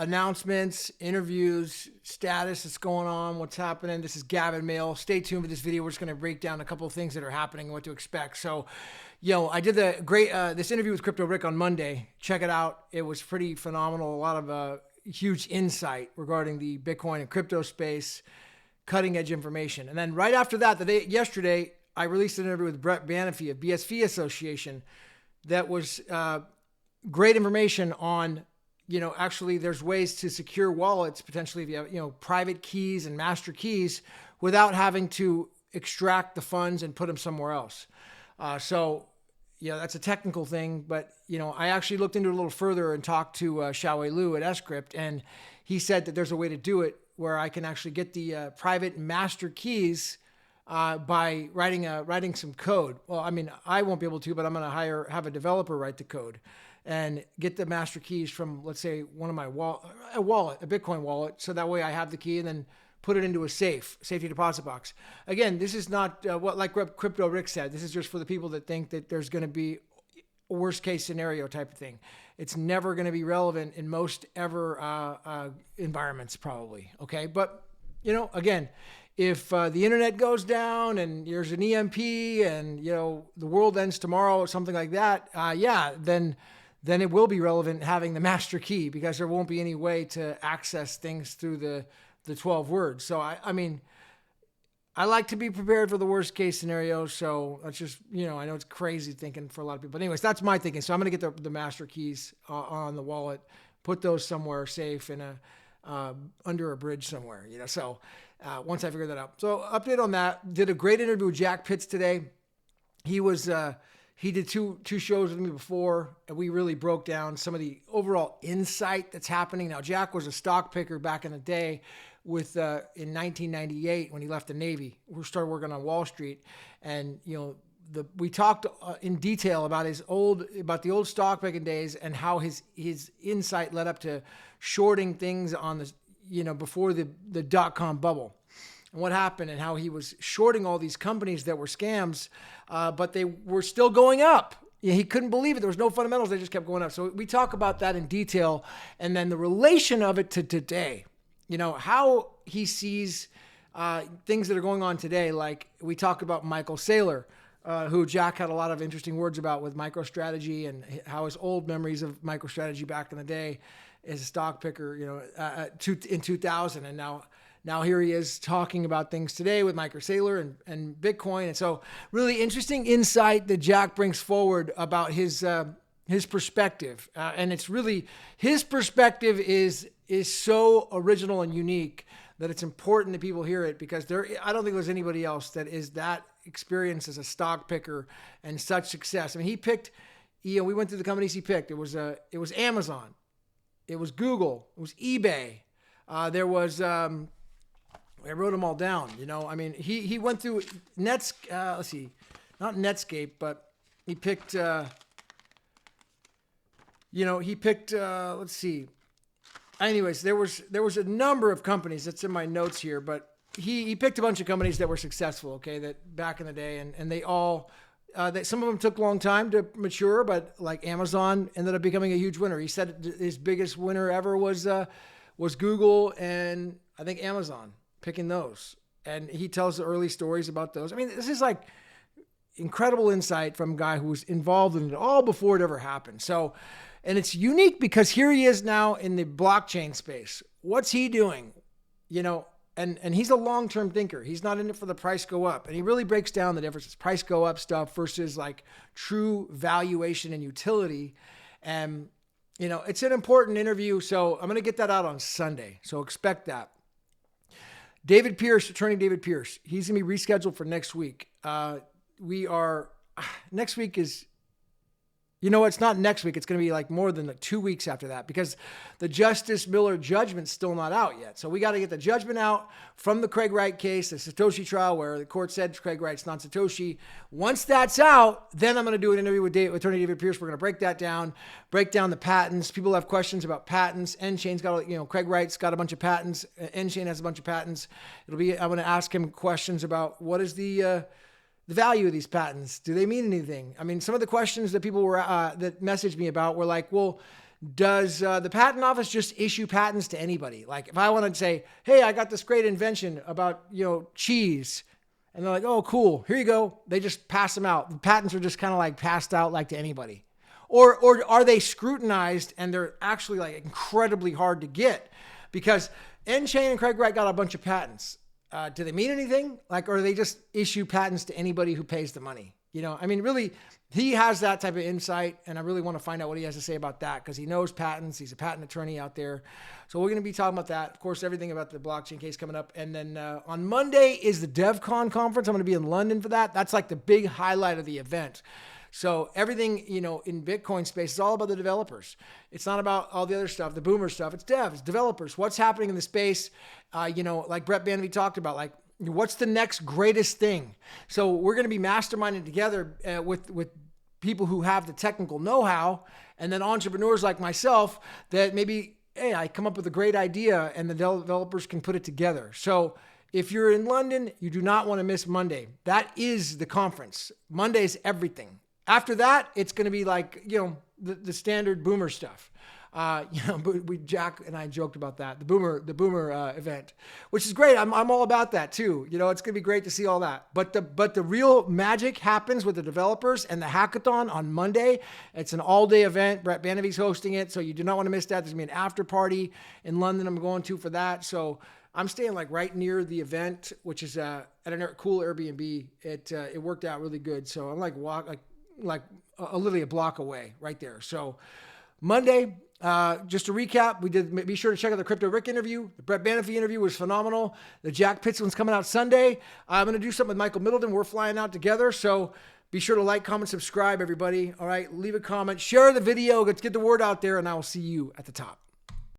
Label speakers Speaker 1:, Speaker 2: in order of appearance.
Speaker 1: announcements, interviews, status that's going on, what's happening. This is Gavin, Mehl. Stay tuned for this video. We're just going to break down a couple of things that are happening and what to expect. So, I did the great this interview with Crypto Rick on Monday. Check it out. It was pretty phenomenal. A lot of huge insight regarding the Bitcoin and crypto space, cutting edge information. And then right after that, yesterday, I released an interview with Brett Banafee of BSV Association. That was great information on, actually there's ways to secure wallets, potentially if you have, private keys and master keys without having to extract the funds and put them somewhere else. That's a technical thing, but, I actually looked into it a little further and talked to Xiaowei Liu at Scrypt, and he said that there's a way to do it where I can actually get the private master keys by writing some code. Well, I mean, I won't be able to, but I'm going to have a developer write the code and get the master keys from, let's say, one of my a Bitcoin wallet. So that way I have the key and then put it into a safety deposit box. Again, this is not like Crypto Rick said. This is just for the people that think that there's going to be a worst case scenario type of thing. It's never going to be relevant in most ever environments probably. Okay. But, again, if the internet goes down and there's an EMP and, the world ends tomorrow or something like that, then it will be relevant having the master key because there won't be any way to access things through the 12 words. So, I mean, I like to be prepared for the worst case scenario. So that's just, I know it's crazy thinking for a lot of people. But anyways, that's my thinking. So I'm going to get the master keys on the wallet, put those somewhere safe in under a bridge somewhere, So once I figure that out. So update on that. Did a great interview with Jack Pitts today. He did two shows with me before, and we really broke down some of the overall insight that's happening. Now, Jack was a stock picker back in the day in 1998 when he left the Navy. We started working on Wall Street, and, we talked in detail about the old stock picking days and how his insight led up to shorting things on the, before the dot-com bubble. And what happened and how he was shorting all these companies that were scams, but they were still going up. He couldn't believe it. There was no fundamentals. They just kept going up. So we talk about that in detail. And then the relation of it to today, how he sees things that are going on today. Like we talk about Michael Saylor, who Jack had a lot of interesting words about with MicroStrategy and how his old memories of MicroStrategy back in the day as a stock picker, in 2000. And now here he is talking about things today with Michael Saylor and Bitcoin. And so really interesting insight that Jack brings forward about his perspective. And it's really, his perspective is so original and unique that it's important that people hear it because I don't think there's anybody else that is that experienced as a stock picker and such success. I mean, he picked, we went through the companies he picked. It was Amazon. It was Google. It was eBay. There was, I wrote them all down, I mean, he went through let's see, not Netscape, but he picked, let's see. Anyways, there was a number of companies that's in my notes here, but he picked a bunch of companies that were successful, okay, that back in the day, and they all, some of them took a long time to mature, but like Amazon ended up becoming a huge winner. He said his biggest winner ever was Google and I think Amazon. Picking those. And he tells the early stories about those. I mean, this is like incredible insight from a guy who was involved in it all before it ever happened. So, and it's unique because here he is now in the blockchain space. What's he doing? And he's a long-term thinker. He's not in it for the price go up. And he really breaks down the difference. Price go up stuff versus like true valuation and utility. And, it's an important interview. So I'm going to get that out on Sunday. So expect that. David Pierce, attorney David Pierce, he's going to be rescheduled for next week. Next week is, it's not next week. It's going to be like more than 2 weeks after that because the Justice Miller judgment's still not out yet. So we got to get the judgment out from the Craig Wright case, the Satoshi trial where the court said Craig Wright's not Satoshi. Once that's out, then I'm going to do an interview with attorney David Pierce. We're going to break down the patents. People have questions about patents. N-Chain's got, Craig Wright's got a bunch of patents. N-Chain has a bunch of patents. I'm going to ask him questions about what is the value of these patents. Do they mean anything? I mean, some of the questions that people were that messaged me about were like, well, Does the patent office just issue patents to anybody? Like if I want to say, hey, I got this great invention about, cheese, and they're like, oh, cool, here you go. They just pass them out. The patents are just kind of like passed out like to anybody. Or are they scrutinized and they're actually like incredibly hard to get? Because N-Chain and Craig Wright got a bunch of patents. Do they mean anything? Like, or they just issue patents to anybody who pays the money? Really, he has that type of insight, and I really want to find out what he has to say about that because he knows patents. He's a patent attorney out there. So we're going to be talking about that. Of course, everything about the blockchain case coming up. And then on Monday is the Devcon conference. I'm going to be in London for that. That's like the big highlight of the event. So everything, in Bitcoin space is all about the developers. It's not about all the other stuff, the boomer stuff. It's devs, developers. What's happening in the space? Like Brett Banvey talked about, like what's the next greatest thing? So we're going to be masterminding together with people who have the technical know-how, and then entrepreneurs like myself that maybe, hey, I come up with a great idea and the developers can put it together. So if you're in London, you do not want to miss Monday. That is the conference. Monday is everything. After that, it's going to be like, the standard boomer stuff. Jack and I joked about that, the boomer event, which is great. I'm all about that too. It's going to be great to see all that. But the real magic happens with the developers and the hackathon on Monday. It's an all-day event. Brett Banvey's hosting it, so you do not want to miss that. There's going to be an after party in London I'm going to for that. So I'm staying like right near the event, which is at a cool Airbnb. It worked out really good. So I'm like literally a block away right there. So Monday, just to recap, be sure to check out the Crypto Rick interview. The Brett Banvey interview was phenomenal. The Jack Pitts one's coming out Sunday. I'm going to do something with Michael Middleton. We're flying out together. So be sure to like, comment, subscribe, everybody. All right. Leave a comment, share the video. Let's get the word out there, and I will see you at the top.